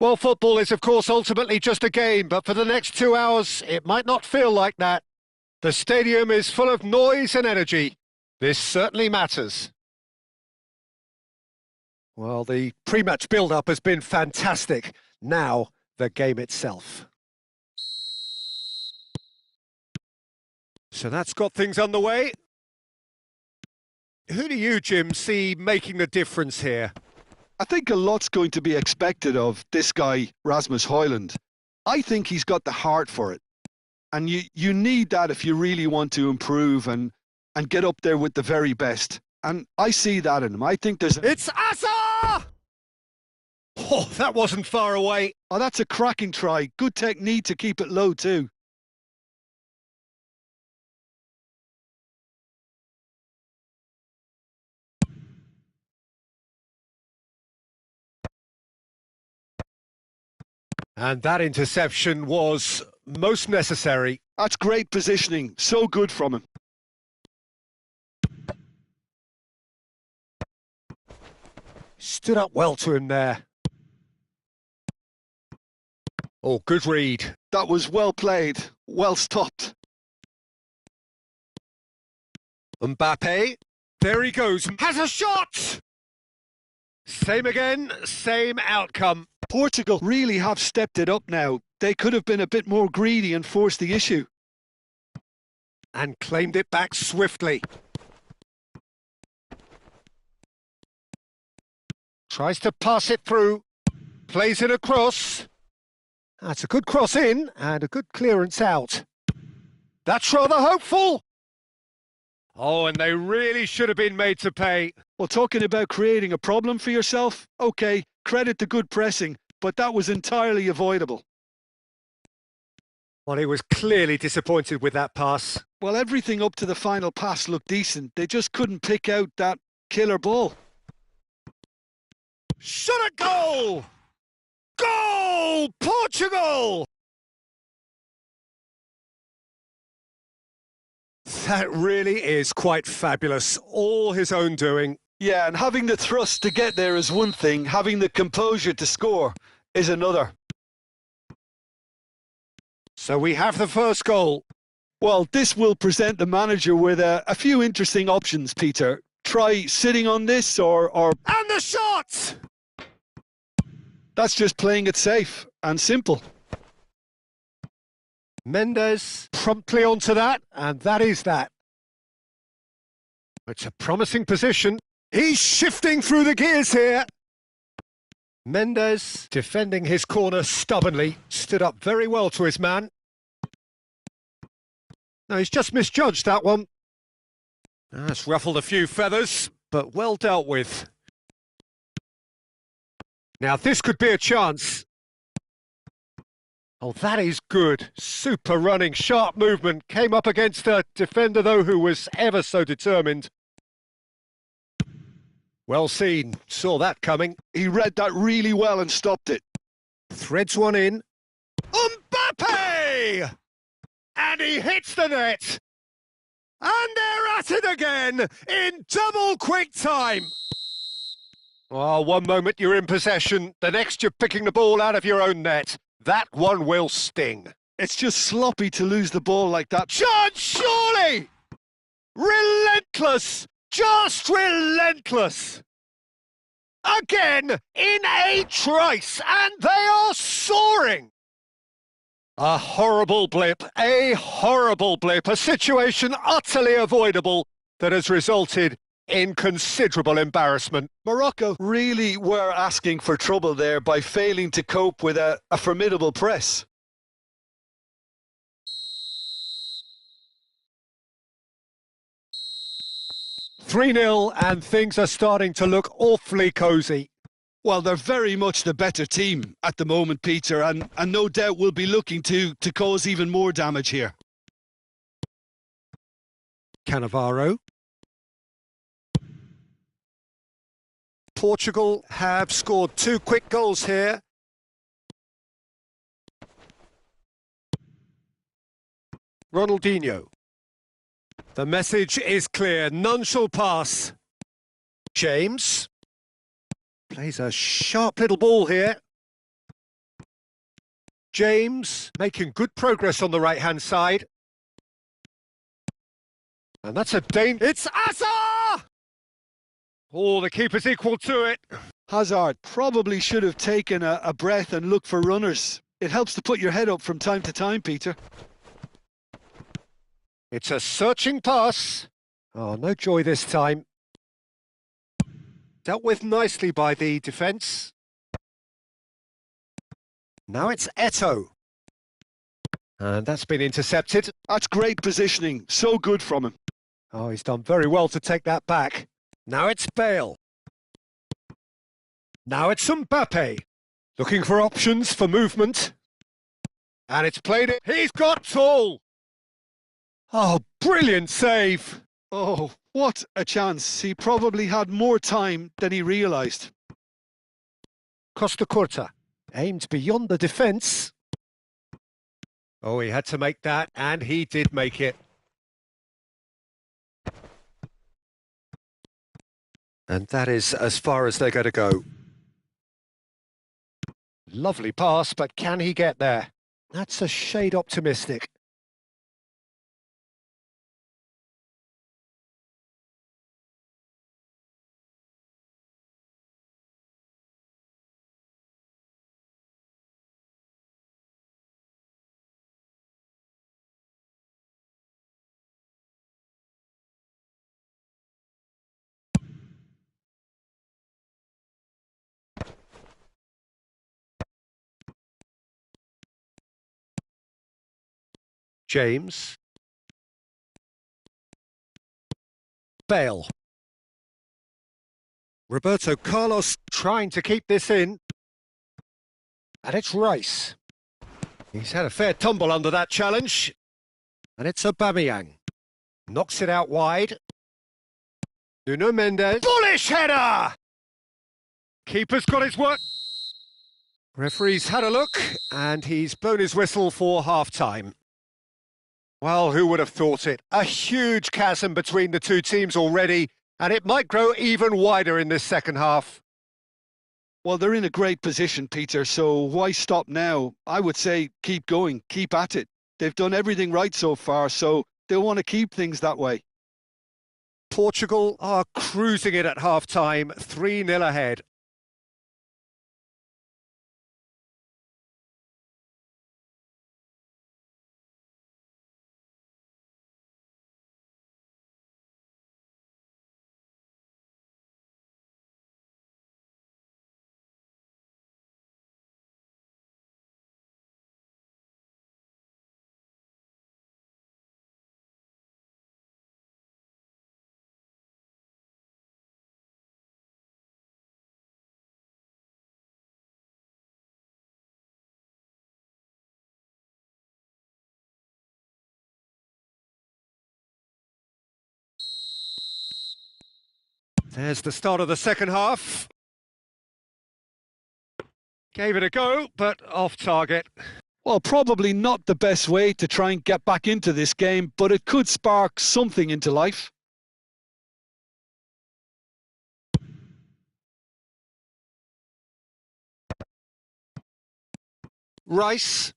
Well, football is, of course, ultimately just a game, but for the next 2 hours, it might not feel like that. The stadium is full of noise and energy. This certainly matters. Well, the pre-match build-up has been fantastic. Now, the game itself. So that's got things underway. Who do you, Jim, see making the difference here? I think a lot's going to be expected of this guy, Rasmus Højlund. I think he's got the heart for it. And you need that if you really want to improve and get up there with the very best. And I see that in him. I think there's... It's Asa! Oh, that wasn't far away. Oh, that's a cracking try. Good technique to keep it low too. And that interception was most necessary. That's great positioning. So good from him. Stood up well to him there. Oh, good read. That was well played. Well stopped. Mbappe. There he goes. Has a shot! Same again, same outcome. Portugal really have stepped it up now. They could have been a bit more greedy and forced the issue. And claimed it back swiftly. Tries to pass it through. Plays it across. That's a good cross in and a good clearance out. That's rather hopeful. Oh, and they really should have been made to pay. Well, talking about creating a problem for yourself, okay, credit the good pressing, but that was entirely avoidable. Well, he was clearly disappointed with that pass. Well, everything up to the final pass looked decent. They just couldn't pick out that killer ball. Shot at goal! Goal! Portugal! That really is quite fabulous. All his own doing. Yeah, and having the thrust to get there is one thing. Having the composure to score is another. So we have the first goal. Well, this will present the manager with a few interesting options, Peter. Try sitting on this or... And the shot! That's just playing it safe and simple. Mendes promptly onto that, and that is that. It's a promising position. He's shifting through the gears here. Mendes, defending his corner stubbornly, stood up very well to his man. No, he's just misjudged that one. That's ruffled a few feathers, but well dealt with. Now this could be a chance. Oh, that is good. Super running, sharp movement. Came up against a defender, though, who was ever so determined. Well seen. Saw that coming. He read that really well and stopped it. Threads one in. Mbappe! And he hits the net. And they're at it again in double quick time. Oh, one moment you're in possession. The next you're picking the ball out of your own net. That one will sting. It's just sloppy to lose the ball like that. Chance, surely! Relentless! Just relentless! Again, in a trice, and they are soaring! A horrible blip, a situation utterly avoidable that has resulted in considerable embarrassment. Morocco really were asking for trouble there by failing to cope with a formidable press. "3-0 and things are starting to look awfully cosy. Well, they're very much the better team at the moment, Peter, and no doubt will be looking to cause even more damage here. Cannavaro. Portugal have scored 2 quick goals here. Ronaldinho. The message is clear. None shall pass. James. Plays a sharp little ball here. James making good progress on the right-hand side. And that's a danger. It's Asa! Oh, the keeper's equal to it. Hazard probably should have taken a breath and looked for runners. It helps to put your head up from time to time, Peter. It's a searching pass. Oh, no joy this time. Dealt with nicely by the defence. Now it's Eto. And that's been intercepted. That's great positioning. So good from him. Oh, he's done very well to take that back. Now it's Bale. Now it's Mbappe. Looking for options for movement. And it's played it. He's got tall. Oh, brilliant save. Oh, what a chance. He probably had more time than he realised. Costa Curta aimed beyond the defence. Oh, he had to make that, and he did make it. And that is as far as they're going to go. Lovely pass, but can he get there? That's a shade optimistic. James. Bale. Roberto Carlos trying to keep this in. And it's Rice. He's had a fair tumble under that challenge. And it's Aubameyang. Knocks it out wide. Nuno Mendes. Bullish header! Keeper's got his work. Referee's had a look, and he's blown his whistle for half-time. Well, who would have thought it? A huge chasm between the two teams already, and it might grow even wider in this second half. Well, they're in a great position, Peter, so why stop now? I would say keep going, keep at it. They've done everything right so far, so they'll want to keep things that way. Portugal are cruising it at half-time, 3-0 ahead. There's the start of the second half. Gave it a go, but off target. Well, probably not the best way to try and get back into this game, but it could spark something into life. Rice.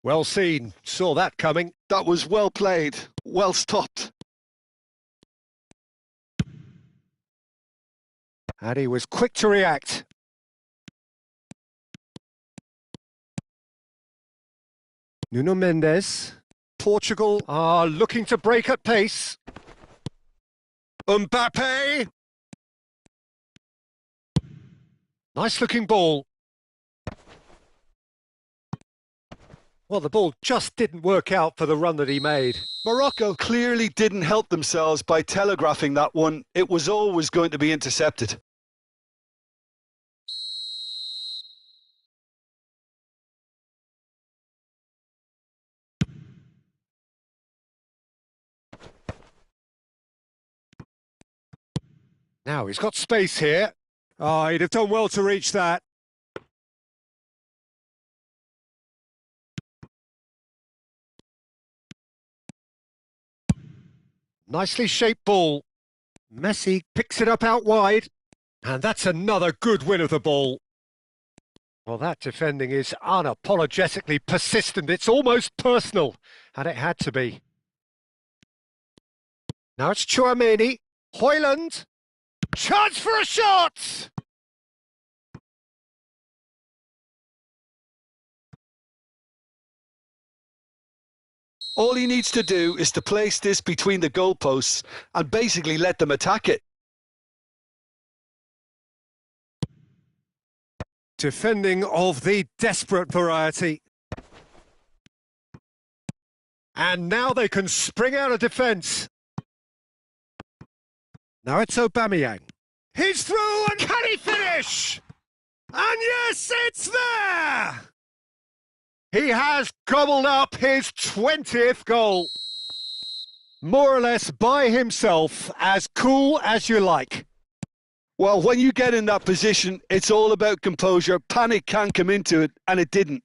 Well seen. Saw that coming. That was well played. Well stopped. And he was quick to react. Nuno Mendes. Portugal are looking to break at pace. Mbappe. Nice looking ball. Well, the ball just didn't work out for the run that he made. Morocco clearly didn't help themselves by telegraphing that one. It was always going to be intercepted. Now he's got space here. Oh, he'd have done well to reach that. Nicely shaped ball. Messi picks it up out wide. And that's another good win of the ball. Well, that defending is unapologetically persistent. It's almost personal, and it had to be. Now it's Chouameni. Højlund. Chance for a shot! All he needs to do is to place this between the goalposts and basically let them attack it. Defending of the desperate variety. And now they can spring out of defence. Now it's Aubameyang. He's through, and can he finish? And yes, it's there! He has gobbled up his 20th goal. More or less by himself, as cool as you like. Well, when you get in that position, it's all about composure. Panic can't come into it, and it didn't.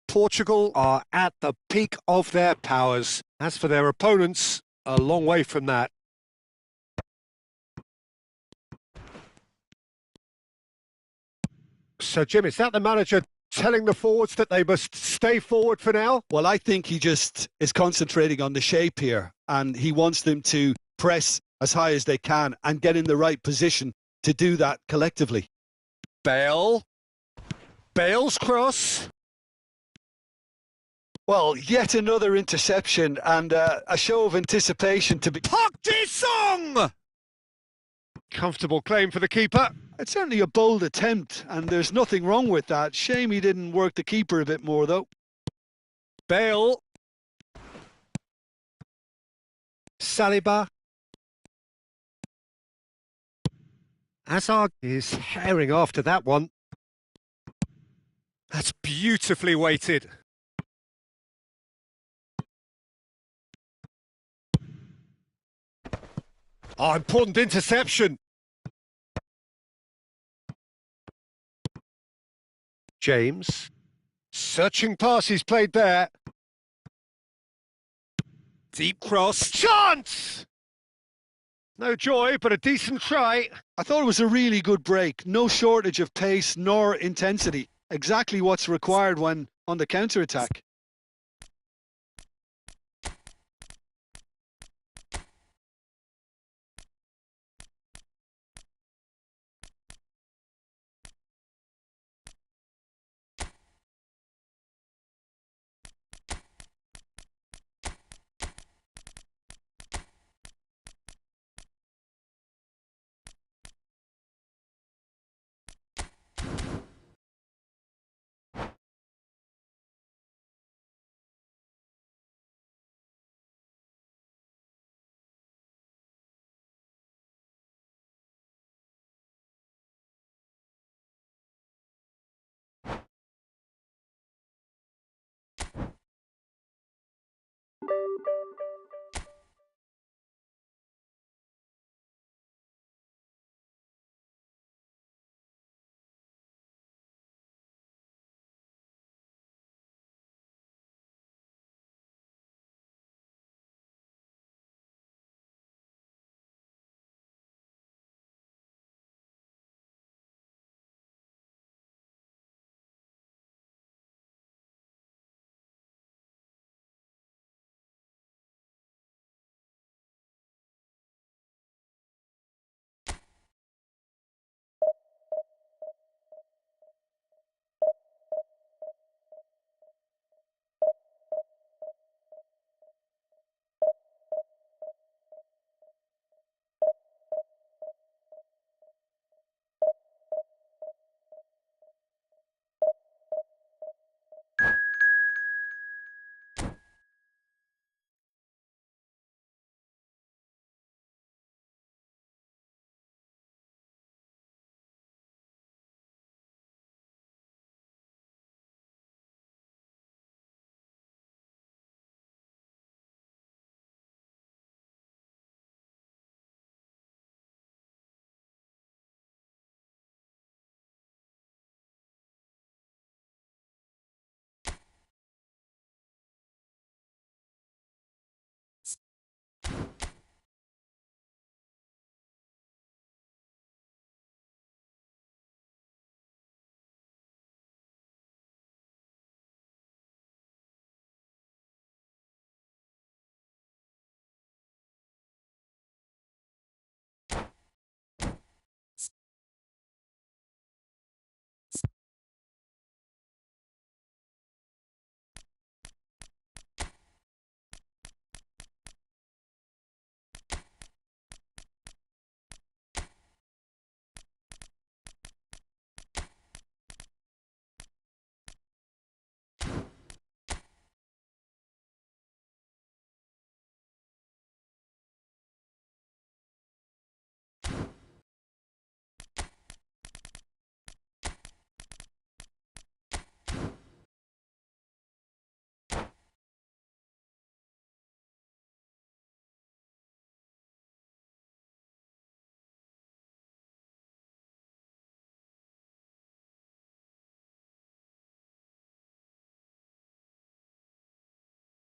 Portugal are at the peak of their powers. As for their opponents, a long way from that. So, Jim, is that the manager telling the forwards that they must stay forward for now? Well, I think he just is concentrating on the shape here, and he wants them to press as high as they can and get in the right position to do that collectively. Bale's cross. Well, yet another interception and a show of anticipation to be... Park Ji-sung! Comfortable claim for the keeper. It's certainly a bold attempt, and there's nothing wrong with that. Shame he didn't work the keeper a bit more, though. Bale. Saliba. Hazard is herring after that one. That's beautifully weighted. Oh, important interception. James. Searching pass he's played there. Deep cross. Chance! No joy, but a decent try. I thought it was a really good break. No shortage of pace nor intensity. Exactly what's required when on the counter-attack.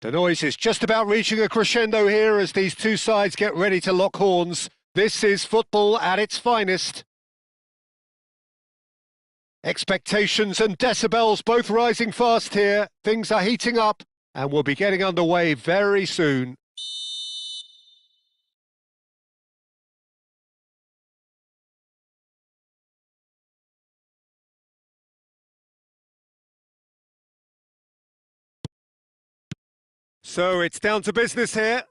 The noise is just about reaching a crescendo here as these two sides get ready to lock horns. This is football at its finest. Expectations and decibels both rising fast here. Things are heating up and we'll be getting underway very soon. So it's down to business here.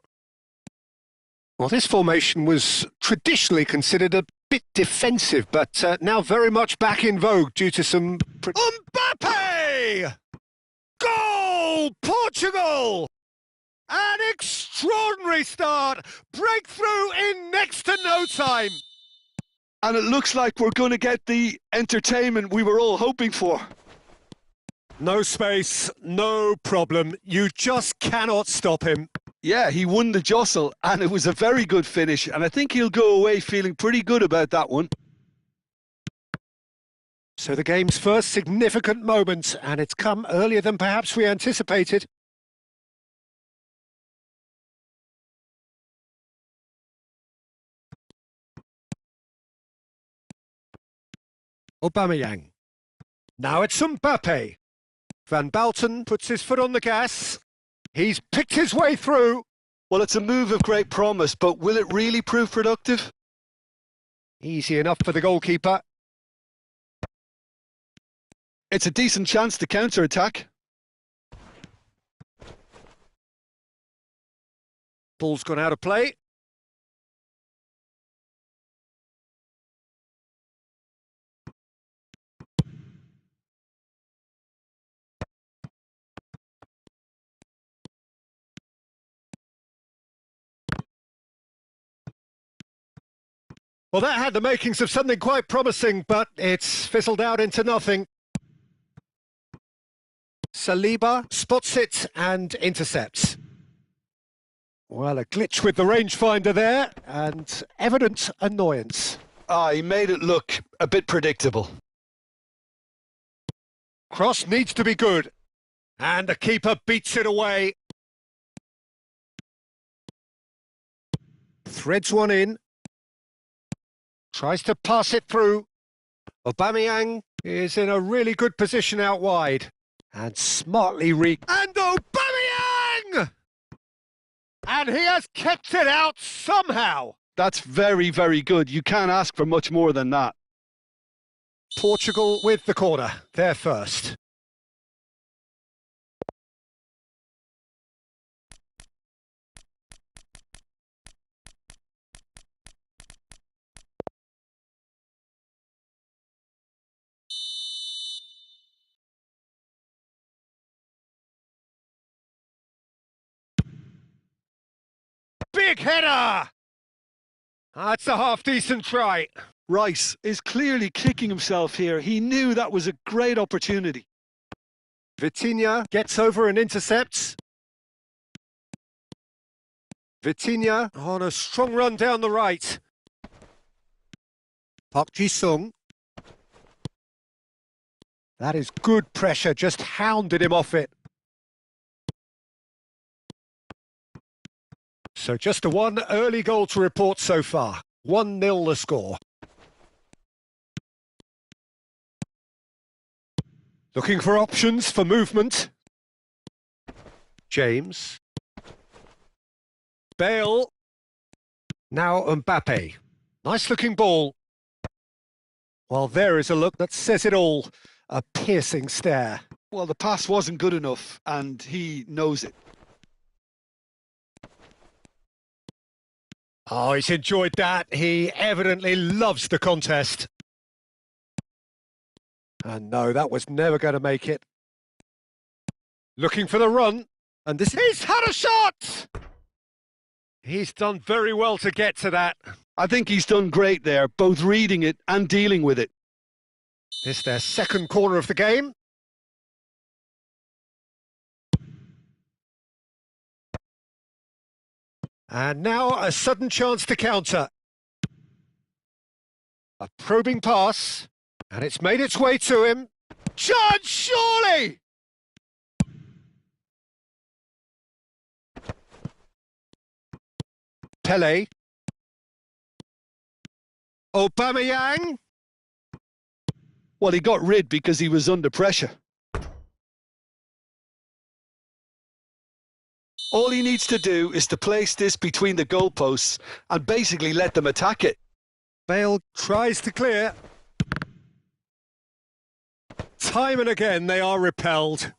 Well, this formation was traditionally considered a bit defensive, but now very much back in vogue due to some... Mbappe! Goal! Portugal! An extraordinary start! Breakthrough in next to no time! And it looks like we're going to get the entertainment we were all hoping for. No space, no problem. You just cannot stop him. Yeah, he won the jostle, and it was a very good finish, and I think he'll go away feeling pretty good about that one. So the game's first significant moment, and it's come earlier than perhaps we anticipated. Aubameyang. Now it's Mbappe. Van Balten puts his foot on the gas. He's picked his way through. Well, it's a move of great promise, but will it really prove productive? Easy enough for the goalkeeper. It's a decent chance to counter-attack. Ball's gone out of play. Well, that had the makings of something quite promising, but it's fizzled out into nothing. Saliba spots it and intercepts. Well, a glitch with the rangefinder there, and evident annoyance. He made it look a bit predictable. Cross needs to be good, and the keeper beats it away. Threads one in. Tries to pass it through. Aubameyang is in a really good position out wide. And smartly And Aubameyang! And he has kept it out somehow. That's very, very good. You can't ask for much more than that. Portugal with the corner. They're first. Big header! That's a half-decent try. Rice is clearly kicking himself here. He knew that was a great opportunity. Vitinha gets over and intercepts. Vitinha on a strong run down the right. Park Ji-sung. That is good pressure, just hounded him off it. So just a one early goal to report so far. 1-0 the score. Looking for options for movement. James. Bale. Now Mbappe. Nice looking ball. Well, there is a look that says it all. A piercing stare. Well, the pass wasn't good enough, and he knows it. Oh, he's enjoyed that. He evidently loves the contest. And no, that was never going to make it. Looking for the run. And this he's had a shot! He's done very well to get to that. I think he's done great there, both reading it and dealing with it. This their second corner of the game. And now a sudden chance to counter. A probing pass. And it's made its way to him. Chance, surely! Pele. Aubameyang. Well, he got rid because he was under pressure. All he needs to do is to place this between the goalposts and basically let them attack it. Bale tries to clear. Time and again they are repelled.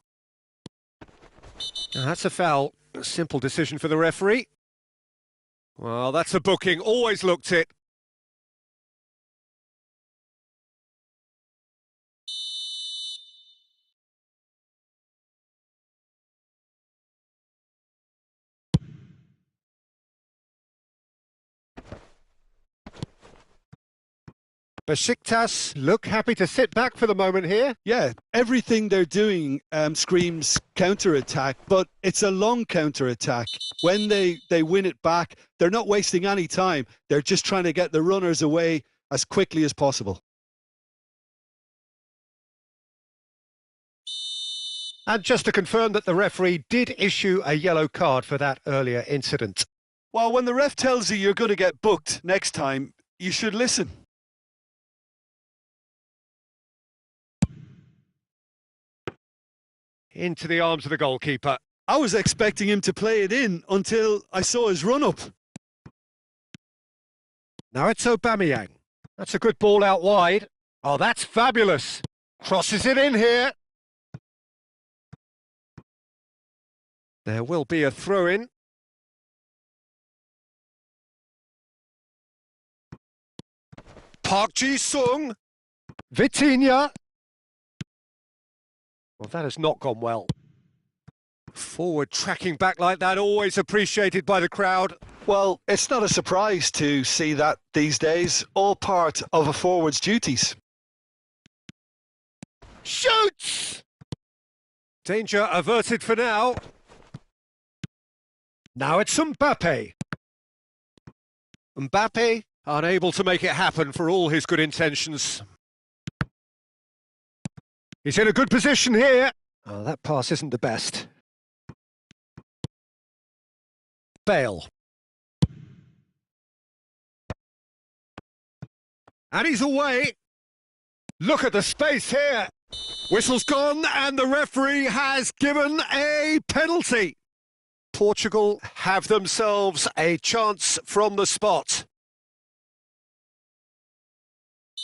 Now, that's a foul. A simple decision for the referee. Well, that's a booking. Always looked it. Besiktas look happy to sit back for the moment here. Yeah, everything they're doing screams counter-attack, but it's a long counter-attack. When they win it back, they're not wasting any time. They're just trying to get the runners away as quickly as possible. And just to confirm that the referee did issue a yellow card for that earlier incident. Well, when the ref tells you you're going to get booked next time, you should listen. Into the arms of the goalkeeper. I was expecting him to play it in until I saw his run-up. Now it's Aubameyang. That's a good ball out wide. Oh, that's fabulous. Crosses it in here. There will be a throw-in. Park Ji-sung. Vitinha. Well, that has not gone well. Forward tracking back like that, always appreciated by the crowd. Well, it's not a surprise to see that these days, all part of a forward's duties. Shoots! Danger averted for now. Now it's Mbappe. Mbappe unable to make it happen for all his good intentions. He's in a good position here. Oh, that pass isn't the best. Bale. And he's away. Look at the space here. Whistle's gone and the referee has given a penalty. Portugal have themselves a chance from the spot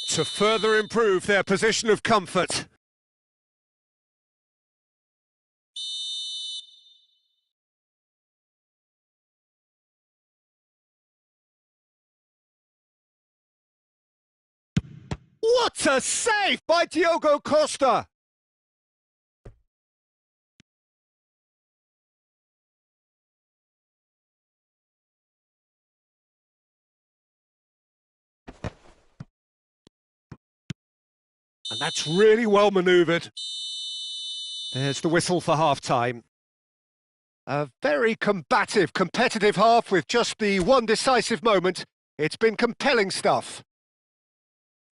to further improve their position of comfort. What a save by Diogo Costa! And that's really well manoeuvred. There's the whistle for half-time. A very combative, competitive half with just the one decisive moment. It's been compelling stuff.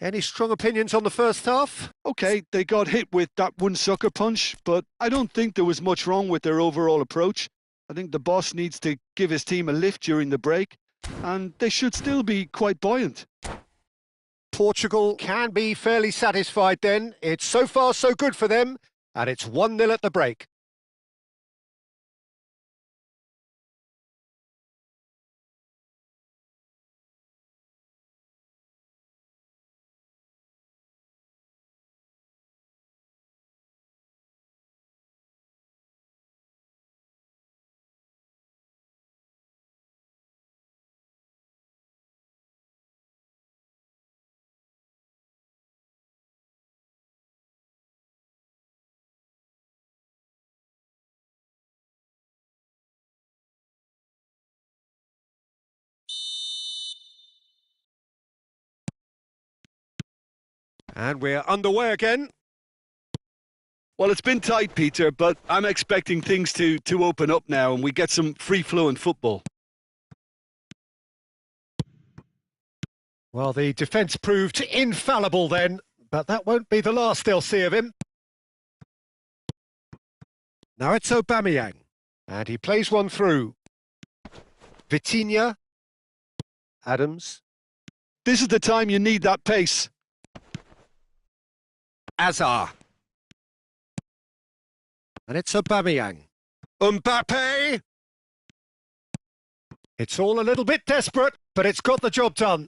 Any strong opinions on the first half? Okay, they got hit with that one sucker punch, but I don't think there was much wrong with their overall approach. I think the boss needs to give his team a lift during the break, and they should still be quite buoyant. Portugal can be fairly satisfied then. It's so far so good for them, and it's 1-0 at the break. And we're underway again. Well, it's been tight, Peter, but I'm expecting things to open up now and we get some free-flowing football. Well, the defence proved infallible then, but that won't be the last they'll see of him. Now it's Aubameyang, and he plays one through. Vitinha. Adams. This is the time you need that pace. Azar. And it's Aubameyang. Mbappe! It's all a little bit desperate, but it's got the job done.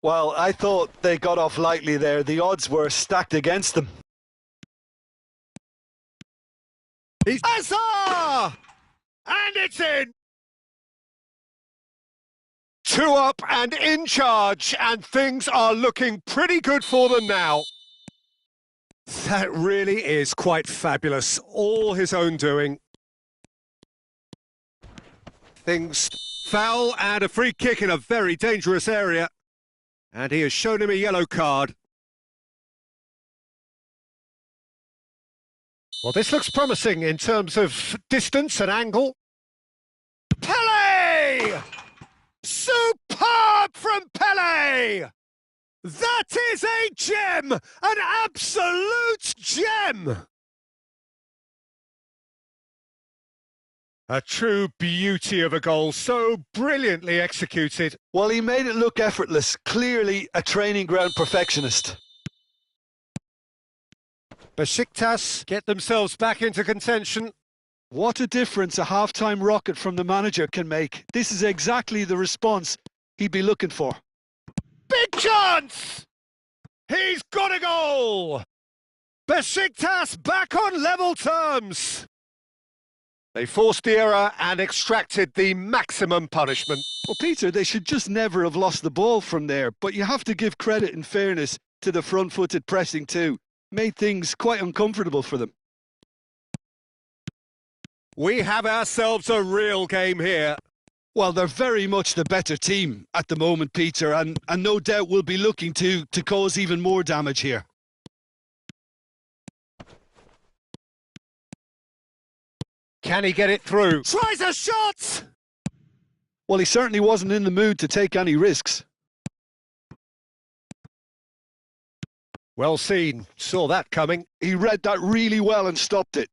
Well, I thought they got off lightly there. The odds were stacked against them. Azar! And it's in! 2 up and in charge, and things are looking pretty good for them now. That really is quite fabulous. All his own doing. Things foul and a free kick in a very dangerous area. And he has shown him a yellow card. Well, this looks promising in terms of distance and angle. Pele! Superb from Pele! That is a gem! An absolute gem! A true beauty of a goal, so brilliantly executed. Well, he made it look effortless. Clearly a training ground perfectionist. Besiktas get themselves back into contention. What a difference a half-time rocket from the manager can make. This is exactly the response he'd be looking for. Big chance! He's got a goal! Besiktas back on level terms! They forced the error and extracted the maximum punishment. Well, Peter, they should just never have lost the ball from there, but you have to give credit and fairness to the front-footed pressing too. Made things quite uncomfortable for them. We have ourselves a real game here. Well, they're very much the better team at the moment, Peter, and no doubt will be looking to cause even more damage here. Can he get it through? Tries a shot! Well, he certainly wasn't in the mood to take any risks. Well seen. Saw that coming. He read that really well and stopped it.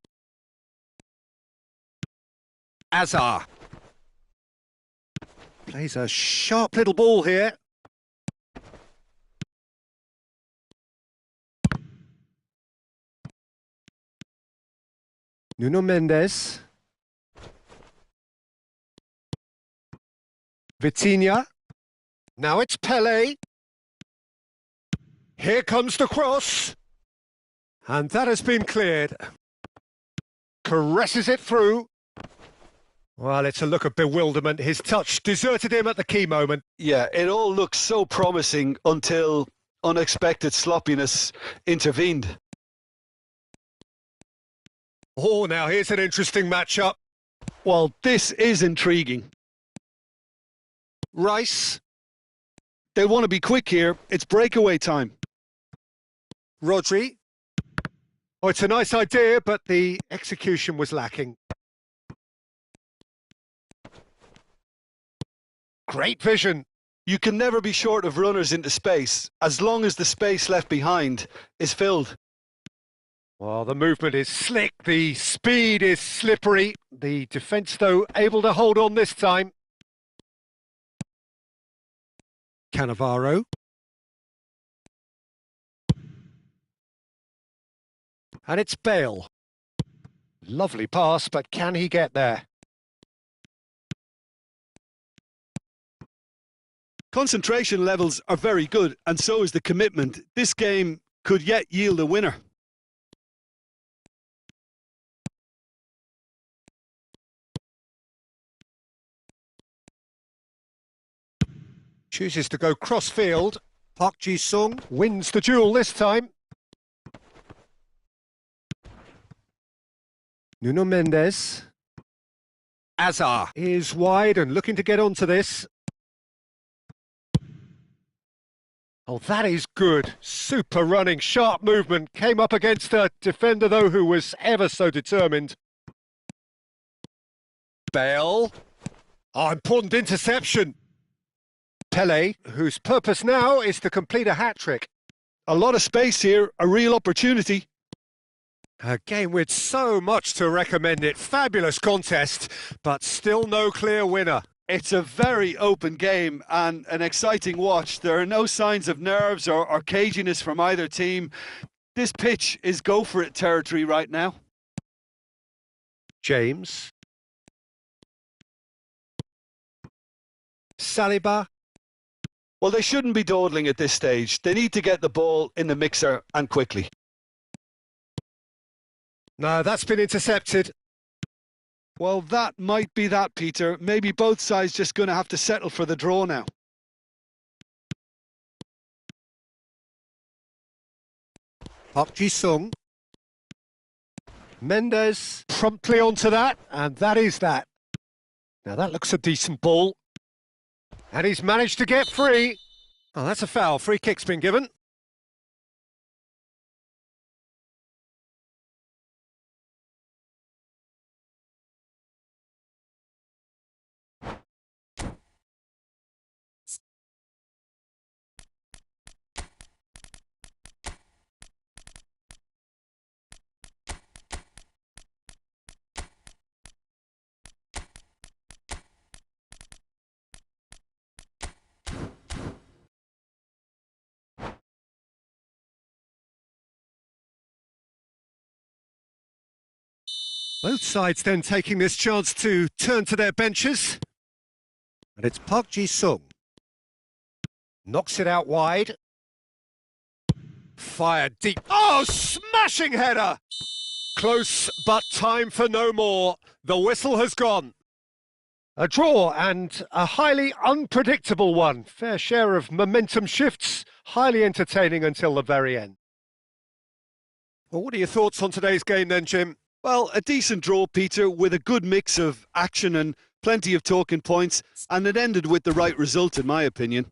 Azar. Plays a sharp little ball here. Nuno Mendes. Vitinha. Now it's Pele. Here comes the cross. And that has been cleared. Caresses it through. Well, it's a look of bewilderment. His touch deserted him at the key moment. Yeah, it all looked so promising until unexpected sloppiness intervened. Oh, now here's an interesting matchup. Well, this is intriguing. Rice. They want to be quick here. It's breakaway time. Rodri. Oh, it's a nice idea, but the execution was lacking. Great vision. You can never be short of runners into space, as long as the space left behind is filled. Well, the movement is slick, the speed is slippery. The defence, though, able to hold on this time. Cannavaro. And it's Bale. Lovely pass, but can he get there? Concentration levels are very good, and so is the commitment. This game could yet yield a winner. Chooses to go cross-field. Park Ji-sung wins the duel this time. Nuno Mendes. Azar is wide and looking to get onto this. Oh, that is good. Super running, sharp movement. Came up against a defender, though, who was ever so determined. Bale. Oh, important interception. Pele, whose purpose now is to complete a hat-trick. A lot of space here, a real opportunity. A game with so much to recommend it. Fabulous contest, but still no clear winner. It's a very open game and an exciting watch. There are no signs of nerves or caginess from either team. This pitch is go for it territory right now. James. Saliba. Well, they shouldn't be dawdling at this stage. They need to get the ball in the mixer and quickly. No, that's been intercepted. Well, that might be that, Peter. Maybe both sides just going to have to settle for the draw now. Park Ji-sung. Mendes promptly onto that, and that is that. Now that looks a decent ball. And he's managed to get free. Oh, that's a foul. Free kick's been given. Both sides then taking this chance to turn to their benches. And it's Park Ji-sung. Knocks it out wide. Fired deep. Oh, smashing header! Close, but time for no more. The whistle has gone. A draw and a highly unpredictable one. Fair share of momentum shifts. Highly entertaining until the very end. Well, what are your thoughts on today's game then, Jim? Well, a decent draw, Peter, with a good mix of action and plenty of talking points, and it ended with the right result, in my opinion.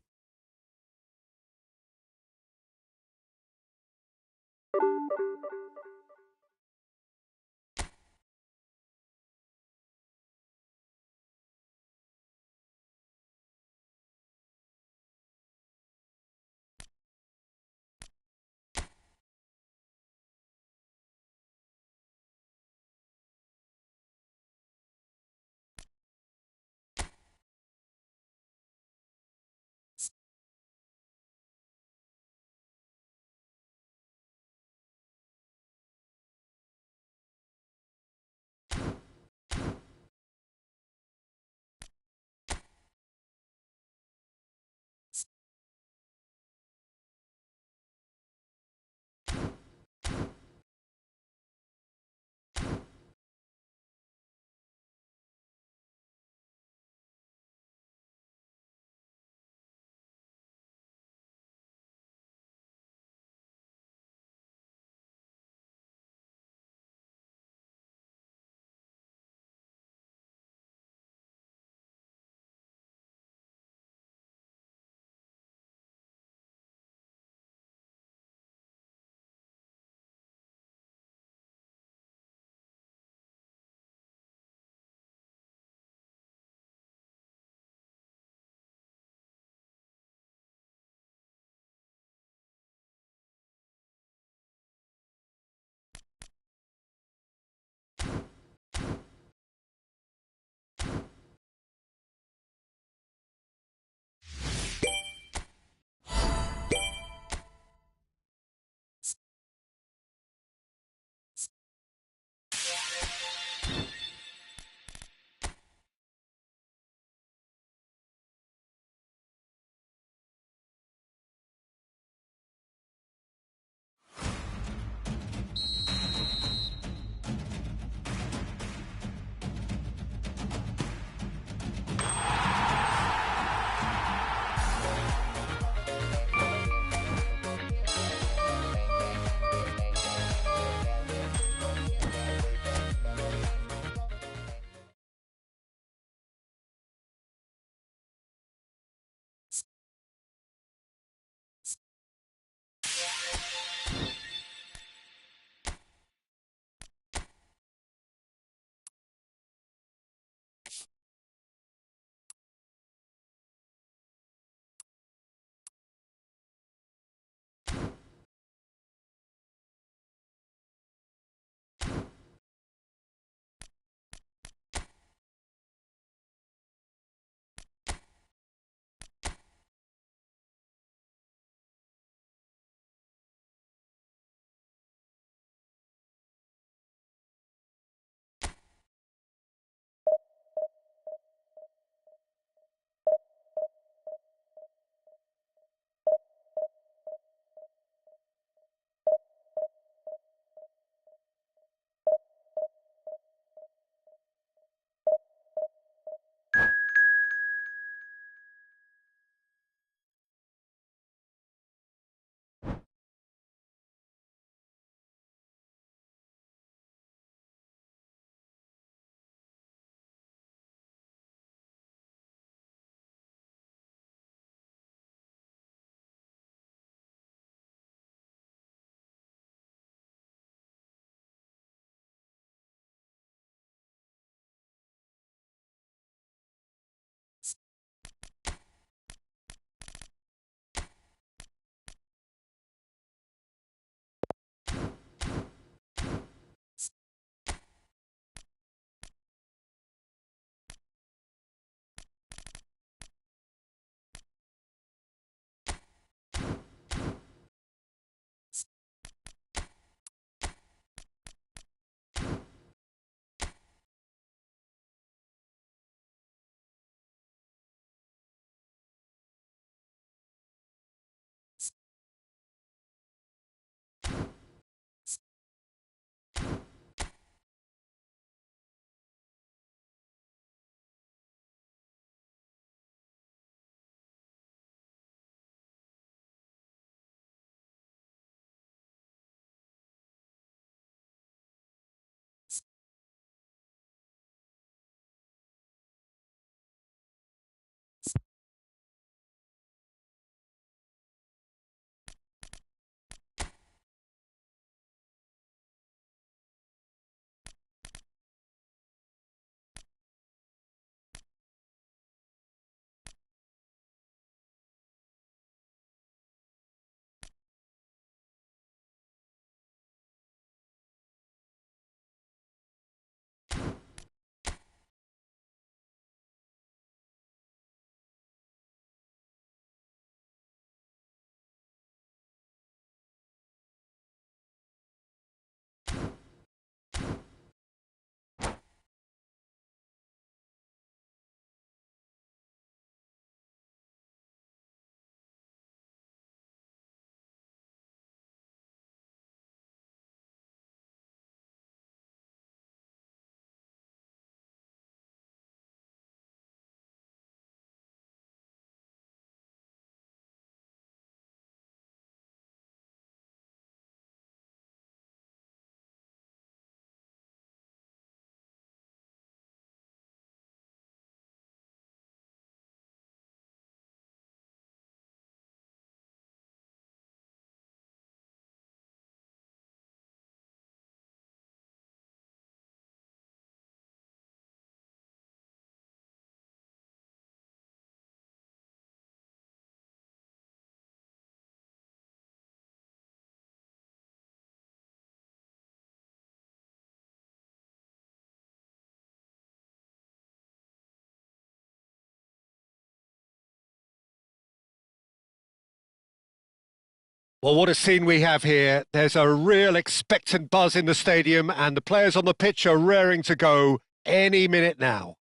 Well, what a scene we have here. There's a real expectant buzz in the stadium, and the players on the pitch are raring to go any minute now.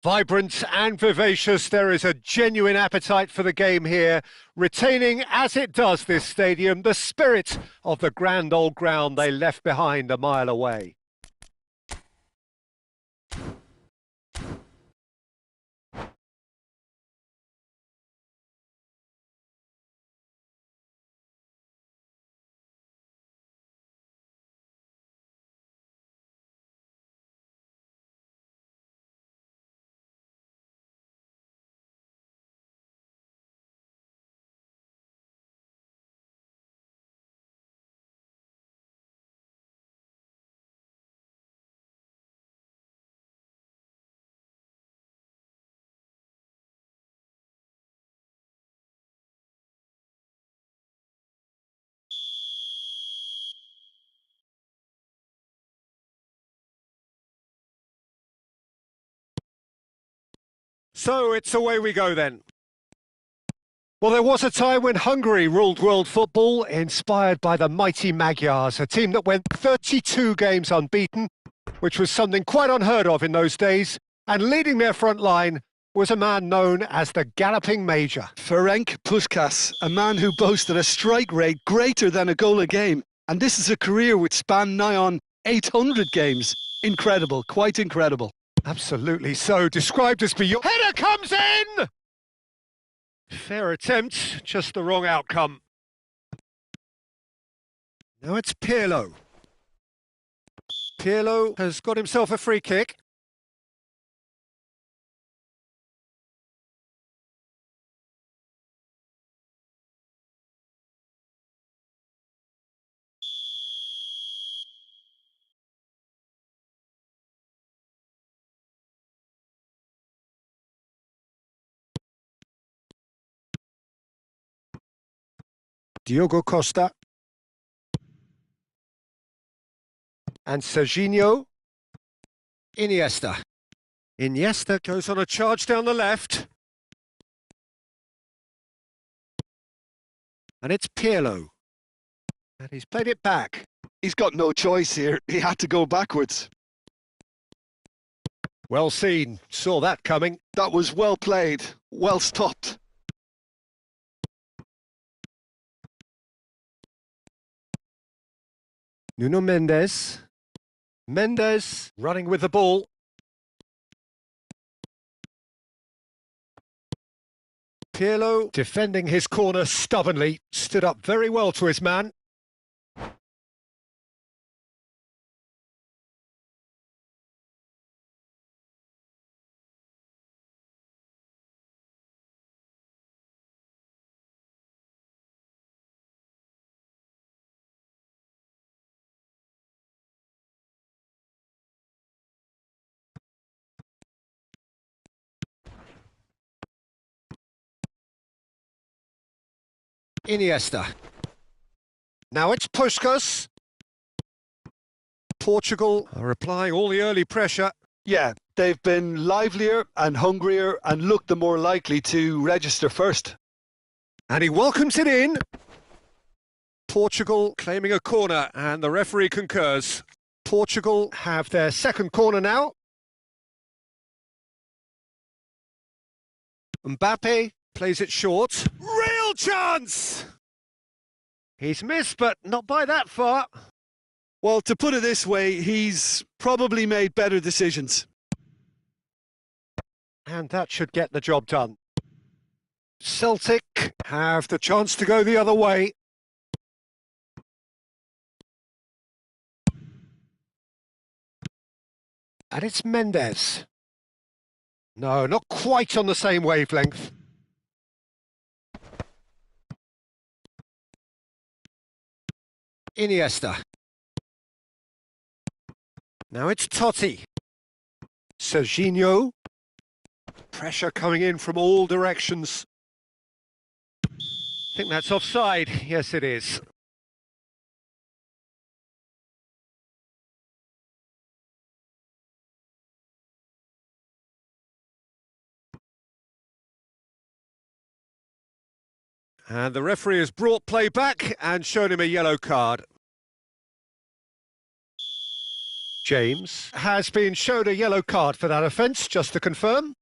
Vibrant and vivacious, there is a genuine appetite for the game here, retaining, as it does this stadium, the spirit of the grand old ground they left behind a mile away. So it's away we go then. Well, there was a time when Hungary ruled world football, inspired by the mighty Magyars, a team that went 32 games unbeaten, which was something quite unheard of in those days, and leading their front line was a man known as the Galloping Major. Ferenc Puskás, a man who boasted a strike rate greater than a goal a game, and this is a career which spanned nigh on 800 games. Incredible, quite incredible. Absolutely so, described as beyond... Header comes in! Fair attempt, just the wrong outcome. Now it's Pirlo. Pirlo has got himself a free kick. Diogo Costa. And Serginho. Iniesta. Iniesta goes on a charge down the left. And it's Pirlo. And he's played it back. He's got no choice here. He had to go backwards. Well seen. Saw that coming. That was well played. Well stopped. Nuno Mendes. Mendes running with the ball. Pirlo defending his corner stubbornly, stood up very well to his man. Iniesta. Now it's Puskás. Portugal are applying all the early pressure. Yeah, they've been livelier and hungrier and looked the more likely to register first. And he welcomes it in. Portugal claiming a corner, and the referee concurs. Portugal have their second corner now. Mbappe plays it short. Real chance! He's missed, but not by that far. Well, to put it this way, he's probably made better decisions. And that should get the job done. Celtic have the chance to go the other way. And it's Mendes. No, not quite on the same wavelength. Iniesta. Now it's Totti. Serginho. Pressure coming in from all directions. I think that's offside. Yes, it is. And the referee has brought play back and shown him a yellow card. James has been shown a yellow card for that offence, just to confirm.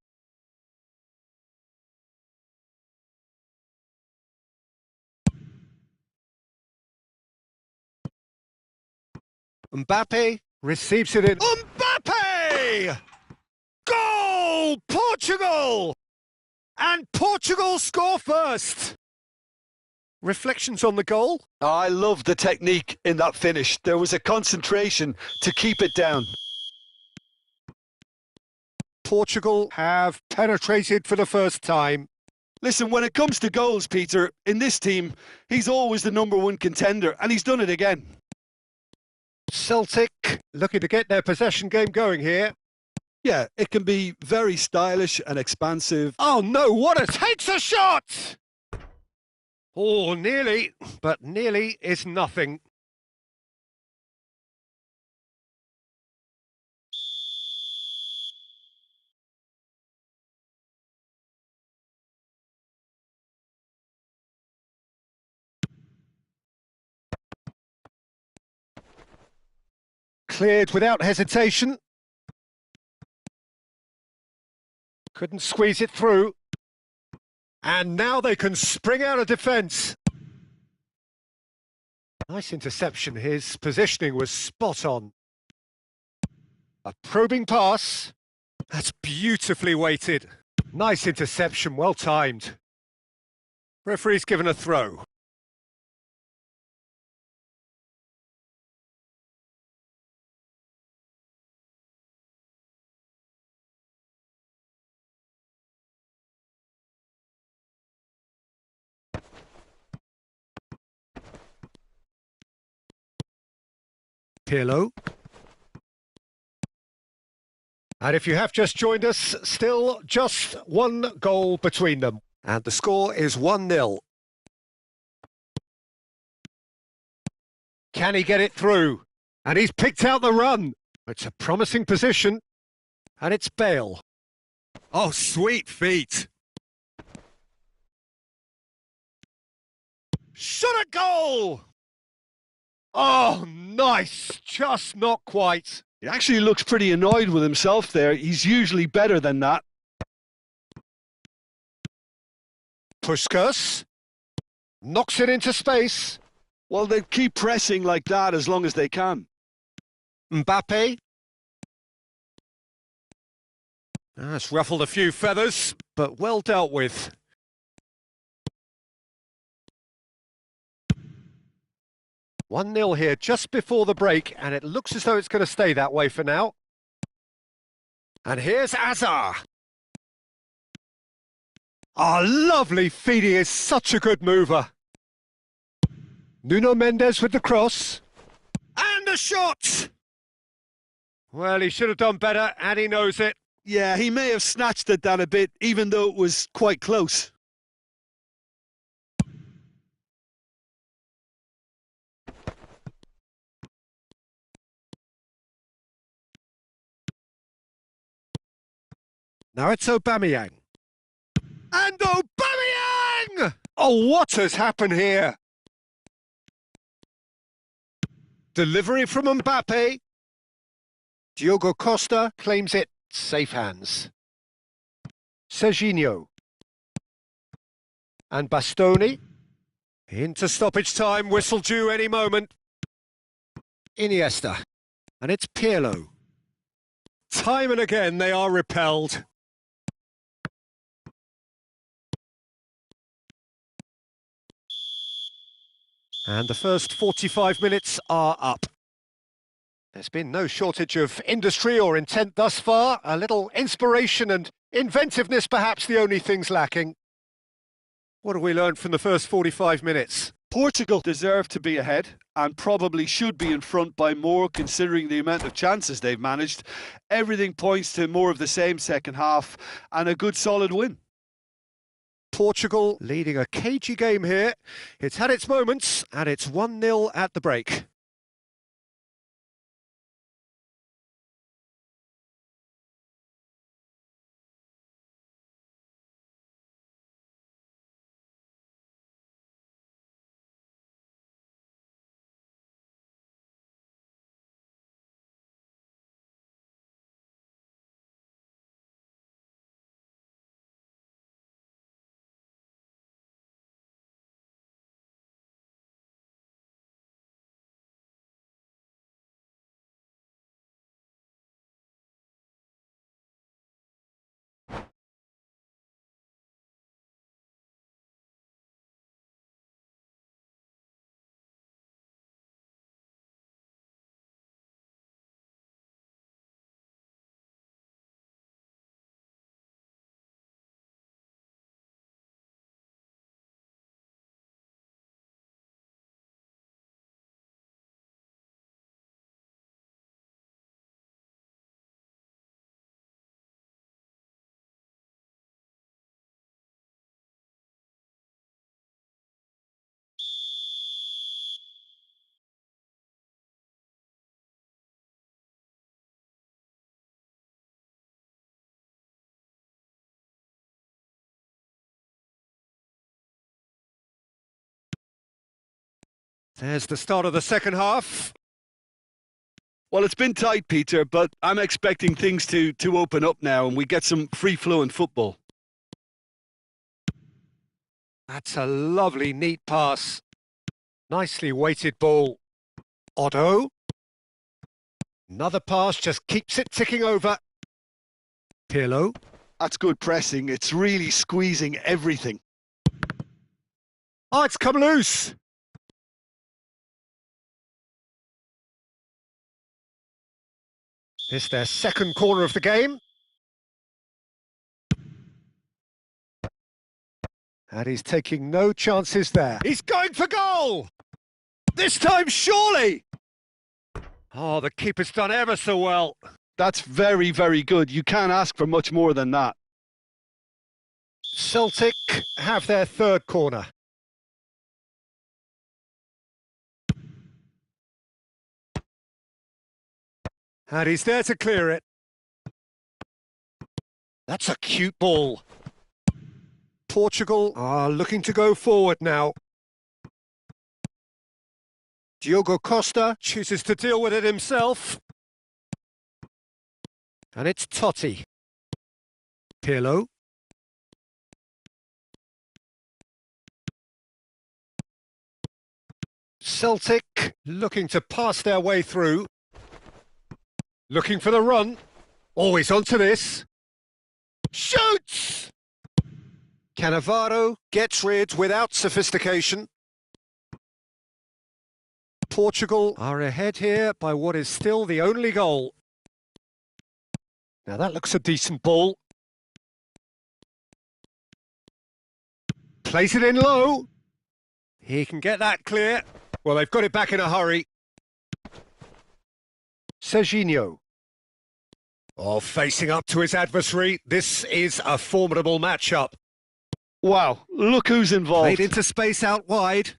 Mbappe receives it in. Mbappe! Goal! Portugal! And Portugal score first. Reflections on the goal? I love the technique in that finish. There was a concentration to keep it down. Portugal have penetrated for the first time. Listen, when it comes to goals, Peter, in this team, he's always the #1 contender, and he's done it again. Celtic looking to get their possession game going here. Yeah, it can be very stylish and expansive. Oh no, what a takes a shot! Oh, nearly, but nearly is nothing. Cleared without hesitation. Couldn't squeeze it through. And now they can spring out of defence. Nice interception. His positioning was spot on. A probing pass. That's beautifully weighted. Nice interception, well timed. Referee's given a throw. Pirlo. And if you have just joined us, still just one goal between them. And the score is 1-0. Can he get it through? And he's picked out the run. It's a promising position. And it's Bale. Oh, sweet feet. Shot a goal! Oh, nice. Just not quite. He actually looks pretty annoyed with himself there. He's usually better than that. Puskas knocks it into space. Well, they keep pressing like that as long as they can. Mbappe. That's ruffled a few feathers, but well dealt with. One 0 here just before the break, and it looks as though it's going to stay that way for now. And here's Azar. Oh, lovely feed. He is such a good mover. Nuno Mendes with the cross. And a shot! Well, he should have done better, and he knows it. Yeah, he may have snatched at that a bit, even though it was quite close. Now it's Aubameyang. And Aubameyang! Oh, what has happened here? Delivery from Mbappe. Diogo Costa claims it. Safe hands. Serginho. And Bastoni. Into stoppage time. Whistle due any moment. Iniesta. And it's Pirlo. Time and again they are repelled. And the first 45 minutes are up. There's been no shortage of industry or intent thus far. A little inspiration and inventiveness, perhaps the only things lacking. What have we learned from the first 45 minutes? Portugal deserve to be ahead and probably should be in front by more, considering the amount of chances they've managed. Everything points to more of the same second half and a good solid win. Portugal leading a cagey game here. It's had its moments, and it's 1-0 at the break. There's the start of the second half. Well, it's been tight, Peter, but I'm expecting things to open up now and we get some free-flowing football. That's a lovely, neat pass. Nicely weighted ball. Otto. Another pass, just keeps it ticking over. Pirlo. That's good pressing. It's really squeezing everything. Oh, it's come loose. This their second corner of the game. And he's taking no chances there. He's going for goal! This time, surely! Oh, the keeper's done ever so well. That's very, very good. You can't ask for much more than that. Celtic have their third corner. And he's there to clear it. That's a cute ball. Portugal are looking to go forward now. Diogo Costa chooses to deal with it himself. And it's Totti. Pirlo. Celtic looking to pass their way through. Looking for the run. Always onto this. Shoots! Cannavaro gets rid without sophistication. Portugal are ahead here by what is still the only goal. Now that looks a decent ball. Plays it in low. He can get that clear. Well, they've got it back in a hurry. Serginho. Oh, facing up to his adversary. This is a formidable matchup. Wow, look who's involved. Played into space out wide.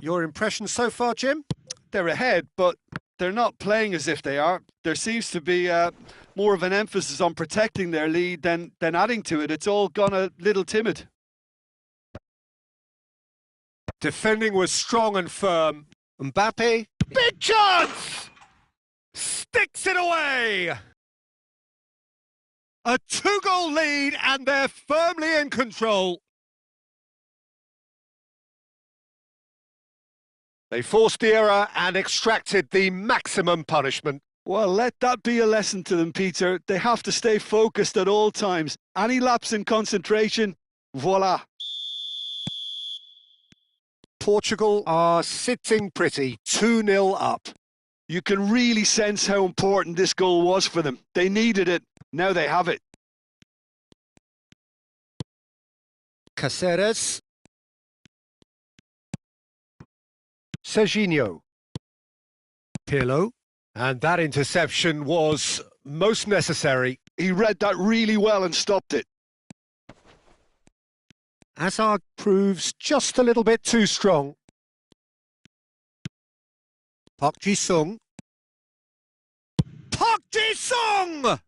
Your impression so far, Jim? They're ahead, but they're not playing as if they are. There seems to be more of an emphasis on protecting their lead than adding to it. It's all gone a little timid. Defending was strong and firm. Mbappe, big chance! Sticks it away! A 2-goal lead and they're firmly in control. They forced the error and extracted the maximum punishment. Well, let that be a lesson to them, Peter. They have to stay focused at all times. Any lapse in concentration, voila. Portugal are sitting pretty, 2-0 up. You can really sense how important this goal was for them. They needed it. Now they have it. Caceres. Serginho. Pirlo. And that interception was most necessary. He read that really well and stopped it. Hazard proves just a little bit too strong. Park Ji-sung. Park Ji-sung!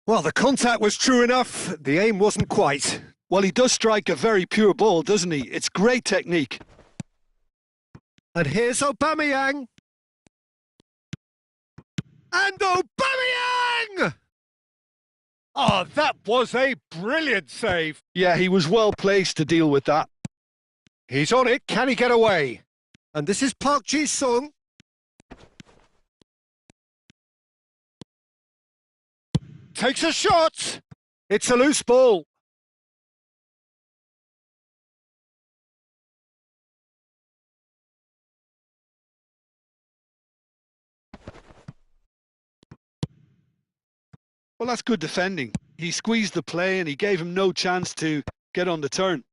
Well, the contact was true enough. The aim wasn't quite. Well, he does strike a very pure ball, doesn't he? It's great technique. And here's Aubameyang. And Aubameyang! Oh, that was a brilliant save. Yeah, he was well placed to deal with that. He's on it. Can he get away? And this is Park Ji-sung. Takes a shot. It's a loose ball. Well, that's good defending. He squeezed the play and he gave him no chance to get on the turn.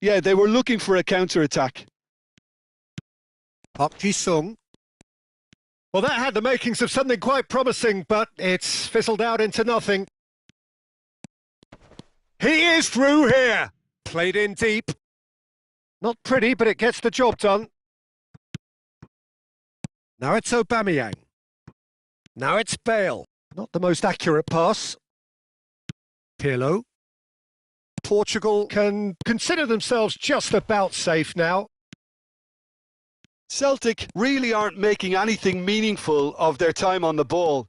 Yeah, they were looking for a counter-attack. Park Ji-sung. Well, that had the makings of something quite promising, but it's fizzled out into nothing. He is through here. Played in deep. Not pretty, but it gets the job done. Now it's Aubameyang. Now it's Bale. Not the most accurate pass. Pirlo. Portugal can consider themselves just about safe now. Celtic really aren't making anything meaningful of their time on the ball.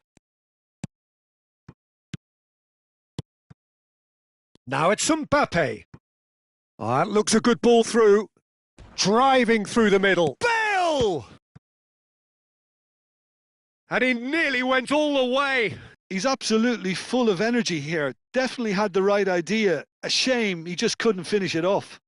Now it's Mbappe. Oh, that looks a good ball through. Driving through the middle. Bale! And he nearly went all the way. He's absolutely full of energy here. Definitely had the right idea. A shame he just couldn't finish it off.